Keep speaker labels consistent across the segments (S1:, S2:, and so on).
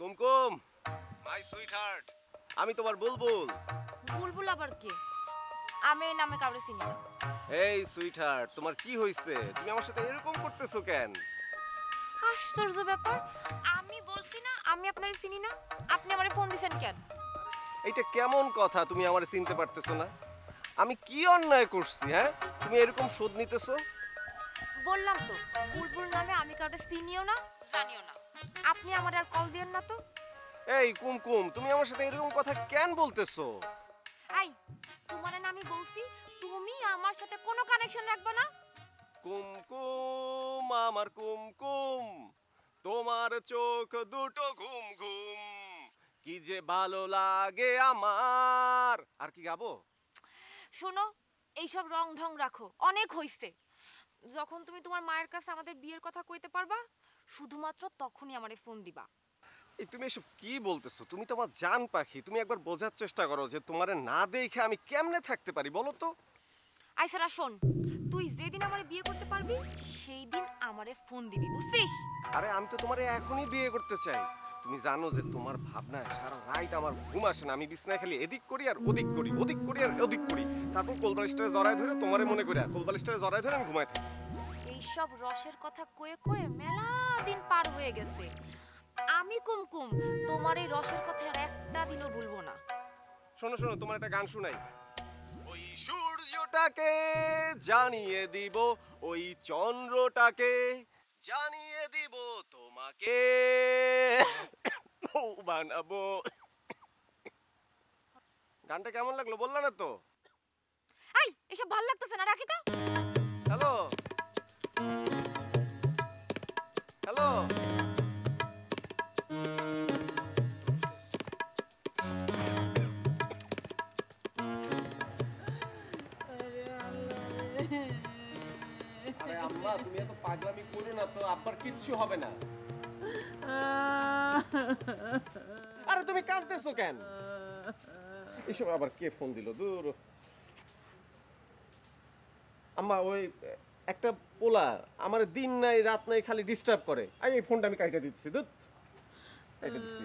S1: Kumkum, my sweet heart, আমি তোমার বুলবুল।
S2: বুলবুল আবার কে? আমি এই নামে কাউরে চিনি না।
S1: এই সুইট হার্ট, তোমার কি হইছে? তুমি আমার সাথে এরকম করতেছো কেন?
S2: আশ্চর্য ব্যাপার, আমি বলছি না আমি আপনারে চিনি না, আপনি আমারে ফোন দিছেন কেন?
S1: এইটা কেমন কথা? তুমি আমারে চিনতে পারতেছো না? আমি কি অন্যায় করছি? হ্যাঁ, তুমি এরকম শোধ নিতেছো?
S2: বললাম তো বুলবুল নামে আমি কাউরে চিনিও না জানিও না। আপনি আমার আর কল দিয়েন না তো।
S1: এই কুমকুম, তুমি আমার সাথে এরকম কথা কেন বলতেছো?
S2: আই, তোমার না আমি বলছি তুমি আমার সাথে কোনো কানেকশন রাখবে না।
S1: কুমকুম আমার কুমকুম, তোমার চোখ দুটো ঘুম ঘুম, কি যে ভালো লাগে আমার। আর কি গাবো?
S2: শোনো, এইসব রং ঢং রাখো, অনেক হইছে। যখন তুমি তোমার মায়ের কাছে আমাদের বিয়ের কথা কইতে পারবা শুধুমাত্র তখনই আমারে ফোন দিবা।
S1: এই তুমি এসব কি বলতেছো? তুমি তো আমার জান পাখি, তুমি একবার বোঝার চেষ্টা করো যে তোমারে না দেখে আমি কেমনে থাকতে পারি বলো তো।
S2: আইসারা শোন, তুই যেদিন আমারে বিয়ে করতে পারবি সেই দিন আমারে ফোন দিবি, বুঝছিস?
S1: আরে আমি তো তোমারে এখনই বিয়ে করতে চাই। তুমি জানো যে তোমার ভাবনায় সারা রাত আমার ঘুম আসে না। আমি বিছনায় খালি এদিক করি আর ওদিক করি, ওদিক করি আর ওদিক করি, তারপর কোলবালিশটারে জড়ায় ধরে তোমারে মনে করি, কোলবালিশটারে জড়ায় ধরে আমি ঘুমাই থাকি।
S2: এইসব রসের কথা কয়ে কয়ে মেলা দিন পার হয়ে গেছে। আমি কুমকুম তোমার এই রসের কথা আর একটা দিনও ভুলবো না।
S1: শোনো শোনো, তোমার একটা গান শুনাই। ওই সূর্যটাকে জানিয়ে দিব, ওই চন্দ্রটাকে জানিয়ে দিব, তোমাকে বউ বানাবো। গানটা কেমন লাগলো বললা না তো?
S2: আই, এসব ভাল লাগতেছে না, রাখি তো।
S1: হ্যালো হ্যালো, আরে আম্মা তুমি এত পাগলামি করো না তো, আব্বার কিচ্ছু হবে না। আরে তুমি কাঁদতেছো কেন? এসব আবার কে ফোন দিল? দূর। আম্মা ওই একটা পোলা আমার দিন নাই রাত নাই খালি ডিস্টার্ব করে। আমি এই ফোনটা আমি কাইটা দিচ্ছি, দুধ কাইটা দিচ্ছি।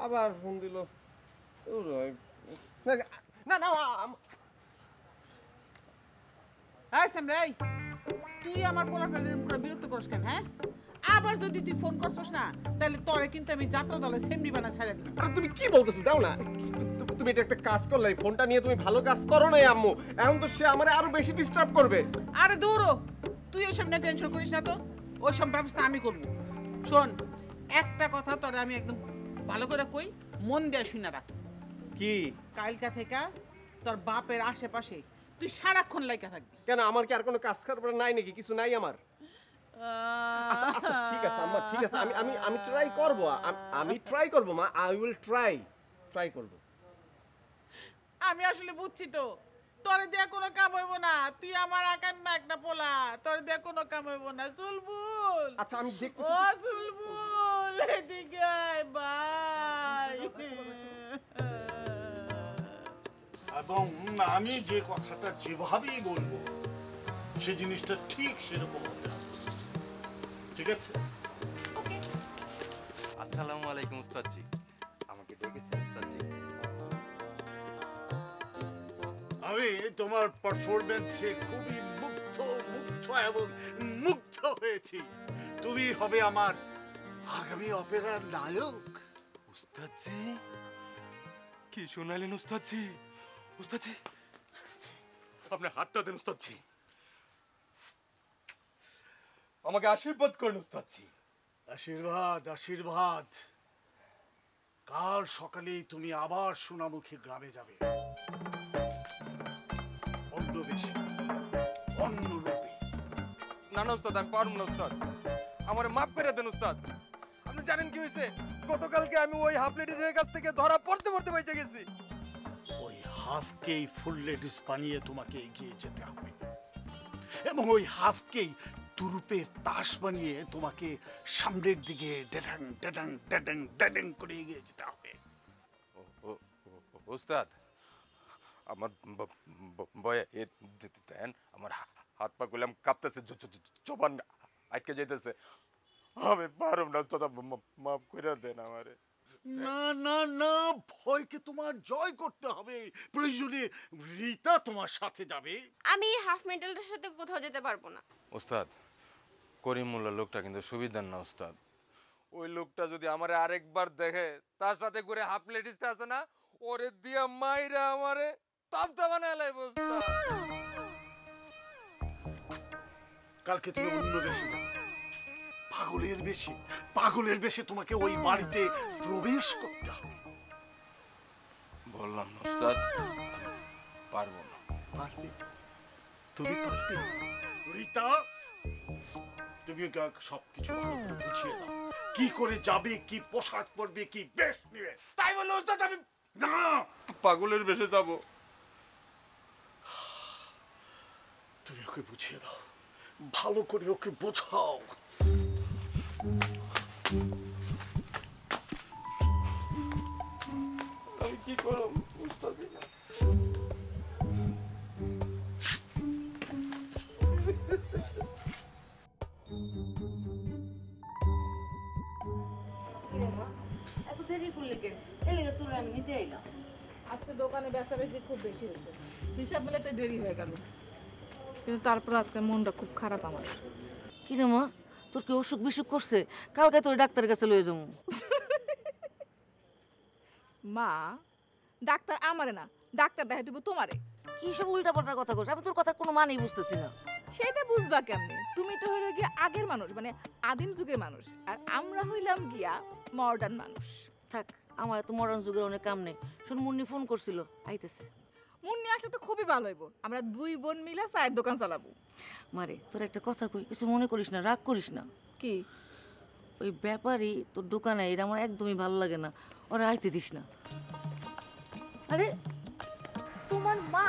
S1: আবার ফোন দিল। না না না,
S3: এই সামরাই, তুই আমার পোলাটারে পুরো বিরক্ত করিস কেন? হ্যাঁ, আবার যদি তুই ফোন করছস না তাহলে তোরে কিন্তু আমি যাত্রা দলে সেমনি বানা ছাড়া দিই।
S1: আরে তুমি কি বলতেছো? দাও না। তুমি এটা একটা কাজ করলে, এই ফোনটা নিয়ে তুমি ভালো কাজ করো নাই আম্মু। এখন তো সে আমারে আরো বেশি ডিস্টার্ব করবে।
S3: আরে দূরো, তুই ওইসব নিয়ে টেনশন করিস না তো, ওইসব ব্যবস্থা আমি করব। শোন, একটা কথা তোরে আমি একদম ভালো করে কই, মন দিয়ে শুনে রাখ।
S1: কি?
S3: কালকা থেকে তোর বাপের আশেপাশে তুই সারাক্ষণ লাইকা থাকবি।
S1: কেন, আমার কি আর কোনো কাজ করার নাই নাকি? কিছু নাই আমার? আচ্ছা আচ্ছা ঠিক আছে আম্মা, ঠিক আছে, আমি আমি আমি ট্রাই করব। আমি ট্রাই করব মা, আই উইল ট্রাই করব।
S3: আমি আসলে বুঝছি তো, তোরে দিয়ে কোনো কাম হইব না। তুই আমার আকাম্মা একটা পোলা, তোরে দিয়ে কোনো কাম হইব না। চুলবুল,
S1: আচ্ছা আমি দেখতেছি।
S3: ও চুলবুল, এদিকে আয় ভাই।
S4: এবং আমি যে কথাটা যেভাবেই বলবো সে জিনিসটা ঠিক সেরকম হতে হবে, ঠিক আছে?
S2: ওকে।
S5: আসসালামু আলাইকুম উস্তাদজি। আমাকে ডেকেছেন উস্তাদজি?
S4: আমি তোমার পারফরমেন্সে খুবই মুগ্ধ হয়েছি। তুমি হবে আমার আগামী অপেরার নায়ক।
S5: উস্তাদজি কি শোনালেন উস্তাদজি? উস্তাদজি আপনি হাতটা দেন উস্তাদজি, আমাকে আশীর্বাদ করেন উস্তাদজি।
S4: আশীর্বাদ আশীর্বাদ। কাল সকালেই তুমি আবার সোনামুখী গ্রামে যাবে, অন্য বেশি অন্য রূপে।
S5: না না উস্তাদ, আমি পারবো না উস্তাদ, আমার মাফ করে দেন উস্তাদ। আপনি জানেন কি হয়েছে? গতকালকে আমি ওই হাফ লেডিজের কাছ থেকে ধরা পড়তে পড়তে বেঁচে গেছি।
S4: ওই হাফকেই ফুল লেডিস বানিয়ে তোমাকে এগিয়ে যেতে হবে এবং ওই হাফকেই তুরুপের তাস বানিয়ে তোমাকে সামনের দিকে ডেডাং ডেডাং ডেডাং ডেডাং করে এগিয়ে যেতে হবে।
S5: উস্তাদ আমার বয়ে দেন, আমার হাত পা গুলাম কাঁপতেছে, জবান আটকে যাইতেছে। আমি পারুম না ওস্তাদ, মাফ করে দেন আমারে।
S4: না না না, ভয়কে তোমার জয় করতে হবে। প্রয়োজনে রীতা তোমার সাথে যাবে।
S6: আমি হাফ মেন্টালটার সাথে কোথাও যেতে পারবো না।
S5: ওস্তাদ, করিমুল্লাহ লোকটা কিন্তু সুবিধার না ওস্তাদ। ওই লোকটা যদি আমারে আরেকবার দেখে, তার সাথে করে হাফ লেডিসটা আছে না, ওরে দিয়া মাইরা আমারে তপ্তা বানায় লাইব ওস্তাদ।
S4: কালকে তুমি অন্য বেশি যাবে, পাগলের বেশে তোমাকে ওই বাড়িতে প্রবেশ করতে হবে।
S5: বললাম না ওস্তাদ, পারবো না।
S4: পারবে, তুমি পারবে। রীতা, তুমি ওকে সবকিছু ভালো করে বুঝিয়ে দাও, কি করে যাবে, কি পোশাক পরবে, কি বেশ নিবে।
S5: তাই বললো ওস্তাদ, আমি
S4: না,
S5: পাগলের বেশে যাব।
S4: তুমি ওকে বুঝিয়ে দাও, ভালো করে ওকে বোঝাও।
S5: আমি কি করব ওস্তাদ?
S2: এত দেরি করলে কেন? এই লেগে তোর আমি নিতে আইলাম।
S3: আজকে দোকানে বেচাবেচি খুব বেশি হয়েছে, হিসাব মেলাতে দেরি হয়ে গেল।
S7: কিন্তু তারপর আজকে মনটা খুব খারাপ আমার।
S8: কি রে মা, তোর কি অসুখ বিসুখ করছে? কালকে তোর ডাক্তারের কাছে লয়ে যাবো।
S7: মা, ডাক্তার আমারে না, ডাক্তার দেখাই দিব তোমারে।
S8: কি সব উল্টাপাল্টা কথা কস? আমি তোর কথা কোনো মানেই বুঝতেছি না।
S7: সেটা বুঝবা কেমনে? তুমি তো হইলে গিয়া আগের মানুষ, মানে আদিম যুগের মানুষ, আর আমরা হইলাম গিয়া মডার্ন মানুষ।
S8: থাক, আমার তো মডার্ন যুগের অনেক কাম নেই। শোন, মুন্নি ফোন করছিল, আইতেছে।
S7: মুন্নি আসলে তো খুবই ভালো হইব, আমরা দুই বোন মিলে চায়ের দোকান চালাবো।
S8: মারে, তোর একটা কথা কই, কিছু মনে করিস না, রাগ করিস না।
S7: কি?
S8: ওই ব্যাপারই তোর দোকানে, এটা আমার একদমই ভালো লাগে না। ওরা আইতে দিস না।
S2: আরে তোমার মা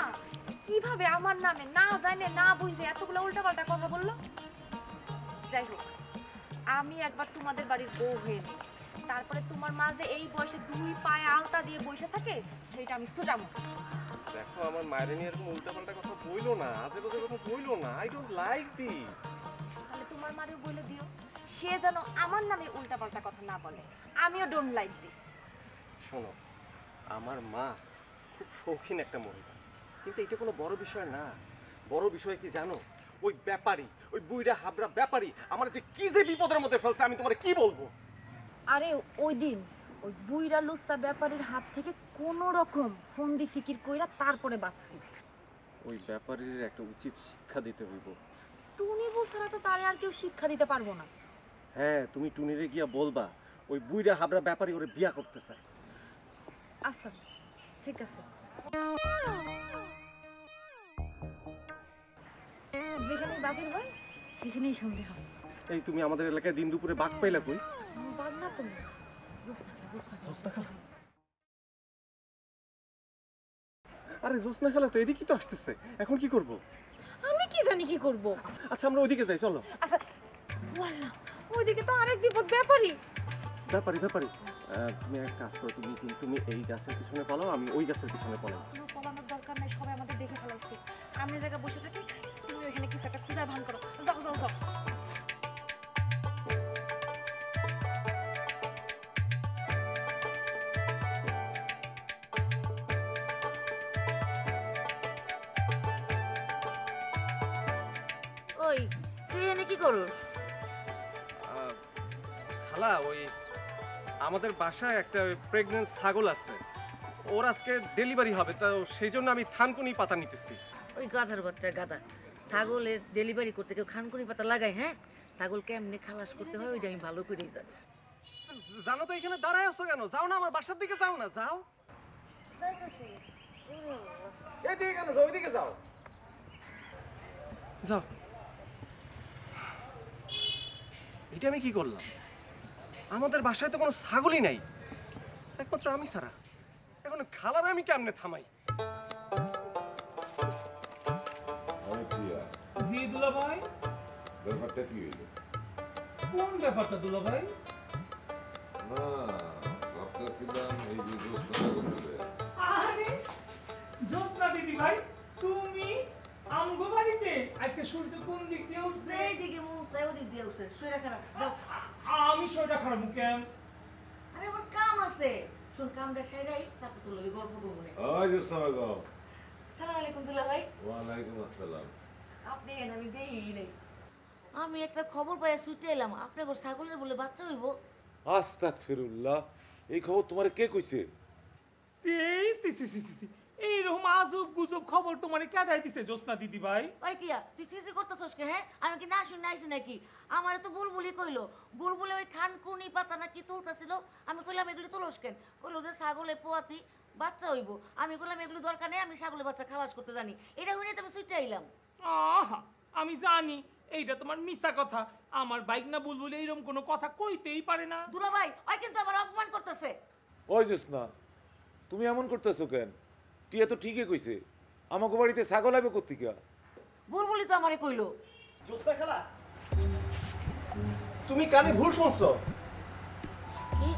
S2: কিভাবে আমার নামে না জানে না বুঝে এতগুলো উল্টাপাল্টা কথা বললো? যাই হোক, আমি একবার তোমাদের বাড়ির বউ হয়ে নিই, তারপরে তোমার মা যে এই বয়সে দুই পায়ে আলতা দিয়ে বসে থাকে সেটা আমি সোজামো।
S1: দেখো, আমার মায়ের নিয়ে এরকম উল্টাপাল্টা কথা বইলো না, আজে বাজে কথা বইলো না। I don't like this.
S2: তাহলে তোমার মারেও বলে দিও, সে যেন আমার নামে উল্টাপাল্টা কথা না বলে। আমিও ডোন্ট লাইক দিস।
S1: শোনো, আমার মা খুব শৌখিন একটা মহিলা, কিন্তু এটা কোনো বড় বিষয় না। বড় বিষয় কি জানো? ওই ব্যাপারী, ওই বুইড়া হাবড়া ব্যাপারী আমার যে কি যে বিপদের মধ্যে ফেলছে, আমি তোমার কি বলবো।
S2: আরে ওই দিন ওই বুইরা লুচ্চা ব্যাপারীর হাত থেকে কোনো রকম ফন্দি ফিকির কইরা তারপরে বাঁচছি।
S1: ওই ব্যাপারীর একটা উচিত শিক্ষা দিতে হইব।
S2: তুমি বুঝছাড়া তো তারে আর কেউ শিক্ষা দিতে পারবো না।
S1: হ্যাঁ, তুমি টুনিরে গিয়া বলবা ওই বুইড়া হাবড়া ব্যাপারী ওরে বিয়া করতে চায়।
S2: আচ্ছা, ঠিক আছে। যেখানেই বাঘের হয় সেখানেই সন্ধে হয়।
S1: এই, তুমি আমাদের এলাকায় দিন দুপুরে বাঘ পাইলা কই?
S2: বাঘ না তুমি,
S1: আরে জোসনা খেলা তো এদিকেই তো আসতেছে, এখন কি করব?
S2: আমি কি জানি কি করব।
S1: আচ্ছা, আমরা ওইদিকে যাই, চলো।
S2: আচ্ছা, ওয়াল্লাহ, ওইদিকে তো আরেক বিপদ ব্যাপারী।
S1: ব্যাপারী তুমি এক কাজ করো, তুমি এই গাছের পিছনে পালাও, আমি ওই গাছের পিছনে পালাও।
S2: কোনো পলানোর দরকার নাই, সবাই আমাদের দেখে ফেলাইছে। আমি এই জায়গায় বসে থাকি, তুমি ওইখানে কিছু একটা খুঁজার ভান করো। যাও যাও যাও।
S8: ওই, তুই এনে কি করস?
S1: খালা, ওই আমাদের বাসায় একটা প্রেগন্যান্ট ছাগল আছে, ওর আজকে ডেলিভারি হবে, তো সেই জন্য আমি থানকুনি পাতা নিতেছি।
S8: ওই গাধার বাচ্চা গাধা, ছাগলের ডেলিভারি করতে কেউ খানকুনি পাতা লাগায়? হ্যাঁ, ছাগল কেমনে খালাস করতে হয় ওইটা আমি ভালো করেই জানি।
S1: জানো তো, এখানে দাঁড়ায় আছো কেন? যাও না, আমার বাসার দিকে যাও না, যাও। এইদিকে কেন যাও? ওইদিকে যাও, যাও। এটা আমি কি করলাম? আমাদের বাসায় তো কোনো ছাগলই নাই, একমাত্র আমি ছাড়া। এখন খালার আমি কেমনে থামাই?
S9: আমি প্রিয়া,
S10: জি দুলা ভাই।
S9: ব্যাপারটা কি হইল?
S10: কোন ব্যাপারটা দুলা ভাই?
S9: না, ভাবতেছিলাম এই যে জ্যোৎস্না করতে।
S10: আরে জ্যোৎস্না দিদি ভাই, তুমি আমগো বাড়িতে? আজকে সূর্য কোন দিক দিয়ে উঠছে?
S8: এইদিকে মুখ চাই, ওদিক দিয়ে উঠছে। শুয়ে রাখা, যাও।
S10: আমি শরীরটা খারাপ কেন?
S8: আরে আমার কাম আছে, শোন কামটা সাইরাই তারপর তোর লগে গল্প করবো না।
S9: ওই জোসনা বেগম।
S8: সালাম আলাইকুম দুলা ভাই।
S9: ওয়ালাইকুম আসসালাম।
S8: আপনি এন আমি দেই নাই। আমি একটা খবর পাই ছুটে এলাম, আপনার ছাগলের বলে বাচ্চা হইব।
S9: আস্তাগফিরুল্লাহ, এই খবর তোমারে কে কইছে?
S10: এইরকম আজব গুজব খবর তোমার কেটাই দিছে জোসনা দিদি ভাই?
S8: ওই টিয়া তুই সিসি করতেছস কে? হ্যাঁ আমি কি না শুনে আইছি নাকি? আমারে তো বুলবুলি কইলো, বুলবুলি ওই খানকুনি পাতা নাকি তুলতাছিল। আমি কইলাম এগুলি তুলস কেন? কইলো যে ছাগলে পোয়াতি বাচ্চা হইব। আমি কইলাম এগুলো দরকার নেই, আমি ছাগলের বাচ্চা খালাস করতে জানি। এটা হইনি তো আমি ছুটে আইলাম।
S10: আহা, আমি জানি এইটা তোমার মিথ্যা কথা। আমার বাইক না বুলবুলি এইরকম কোনো কথা কইতেই পারে না।
S8: দুলা ভাই ওই কিন্তু আমার অপমান করতেছে।
S9: ওই জোসনা, তুমি এমন করতেছো কেন? টিয়া তো ঠিকই কইছে, আমাকে বাড়িতে ছাগল আইবে কোত্থেকে?
S8: বুলবুলি তো আমারে কইলো।
S1: জোসনা খালা, তুমি কানে ভুল শুনছো।
S8: কি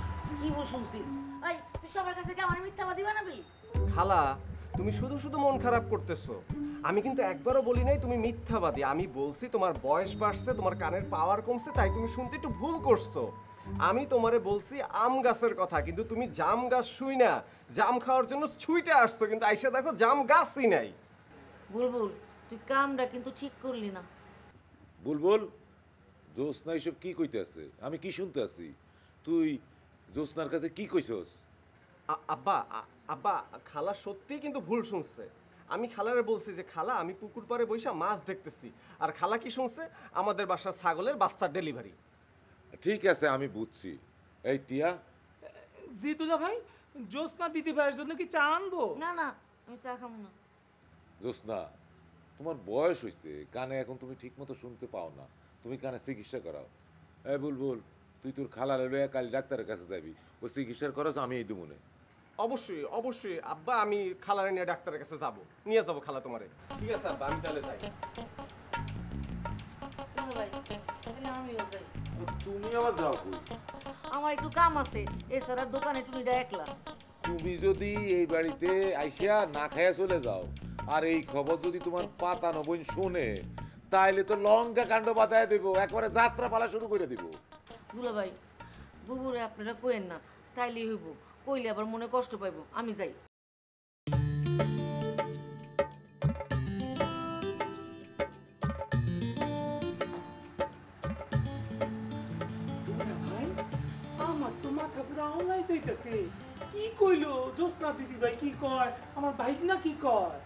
S8: কি বল শুনছি? এই তুই সবার কাছে কি আমার মিথ্যাবাদী বানাবি?
S1: খালা, তুমি শুধু শুধু মন খারাপ করতেছো। আমি কিন্তু একবারও বলি নাই তুমি মিথ্যাবাদী। আমি বলছি তোমার বয়স বাড়ছে, তোমার কানের পাওয়ার কমছে, তাই তুমি শুনতে একটু ভুল করছো। আমি তোমারে বলছি আম গাছের কথা, কিন্তু তুমি জাম গাছ শুই না জাম খাওয়ার জন্য ছুইটা আসছো, কিন্তু আইসা দেখো জাম গাছই নাই।
S8: বুলবুল তুই কামটা কিন্তু ঠিক করলি না।
S9: বুলবুল, জোসনা এসব কি কইতেছে? আমি কি শুনতে আছি? তুই জোসনার কাছে কি কইছস?
S1: আব্বা আব্বা, খালা সত্যিই কিন্তু ভুল শুনছে। আমি খালারে বলছি যে খালা আমি পুকুর পাড়ে বইসা মাছ দেখতেছি, আর খালা কি শুনছে? আমাদের বাসার ছাগলের বাচ্চার ডেলিভারি।
S9: ঠিক আছে, আমি বুঝছি। এই টিয়া,
S10: জি দুলা ভাই, জোসনা দিদি ভাইয়ের জন্য কি চা আনবো?
S8: না না আমি চা খাবো না।
S9: জোসনা, তোমার বয়স হয়েছে, কানে এখন তুমি ঠিক মতো শুনতে পাও না, তুমি কানে চিকিৎসা করাও। এই বুলবুল, তুই তোর খালারে লইয়া কাল ডাক্তারের কাছে যাবি, ওই চিকিৎসার খরচ আমি এই দেবো না।
S1: অবশ্যই অবশ্যই আব্বা, আমি খালারে নিয়ে ডাক্তারের কাছে যাব, নিয়ে যাব খালা তোমারে। ঠিক আছে আব্বা, আমি তাহলে যাই।
S8: দুলা ভাই তাহলে আমিও যাই।
S9: তুমি আবার যাও কই?
S8: আমার একটু কাম আছে, এছাড়া দোকানে টুনিটা একলা।
S9: তুমি যদি এই বাড়িতে আইসা না খাইয়া চলে যাও, আর এই খবর যদি তোমার পাতানো বোন শোনে, তাইলে তো লঙ্কা কাণ্ড বাতায় দেব, একবারে যাত্রা পালা শুরু করে দিব।
S8: দুলা ভাই বুবুরে আপনারা কইেন না, তাইলেই হইব। কইলে আবার মনে কষ্ট পাইব। আমি যাই।
S10: ভাই, আমার তো মাথা পুরো আওলাই যাইতেছে। কি কইলো জোসনা দিদি ভাই? কি কয় আমার বাইক না কি কয়?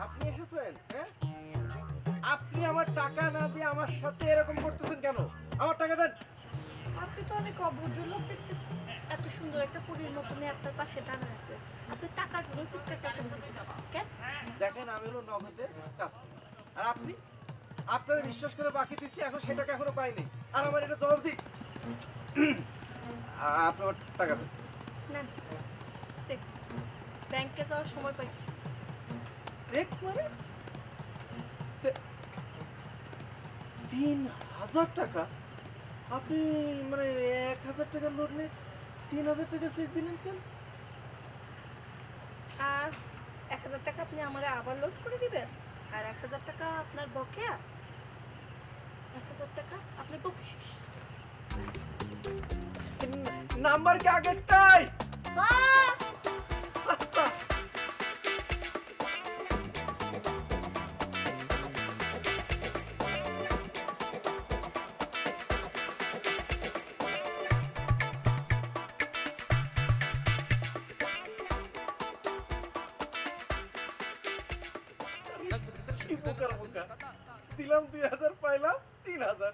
S1: আপনি এসেছেন? হ্যাঁ, আপনি আমার টাকা না দিয়ে আমার সাথে এরকম করতেছেন কেন? আমার টাকা দেন।
S2: আপনি তো অনেক অভদ্র লোক দেখতেছেন। এত সুন্দর একটা পরীর মতো মেয়ে আপনার পাশে দাঁড়া আছে, আপনি টাকার জন্য কেন?
S1: দেখেন, আমি হলো নগদের কাজ, আর আপনি আপনাদের বিশ্বাস করে বাকি দিচ্ছি, এখন সেটাকে এখনো পাইনি, আর আমার এটা জবাব দিই। আপনি আমার টাকা দেন।
S2: না, ব্যাংকে যাওয়ার সময় পাইছি।
S1: চেক মানে 3000 টাকা? আপনি মানে 1000 টাকার লোড নিয়ে 3000 টাকা চেক দিলেন কেন?
S2: আর 1000 টাকা আপনি আমারে আবার লোড করে দিবেন, আর 1000 টাকা আপনার বকেয়া। 1000 টাকা আপনার বকশিশ।
S1: নাম্বার কি আগেরটাই? আচ্ছা, দিলাম 2000, পাইলাম 3000।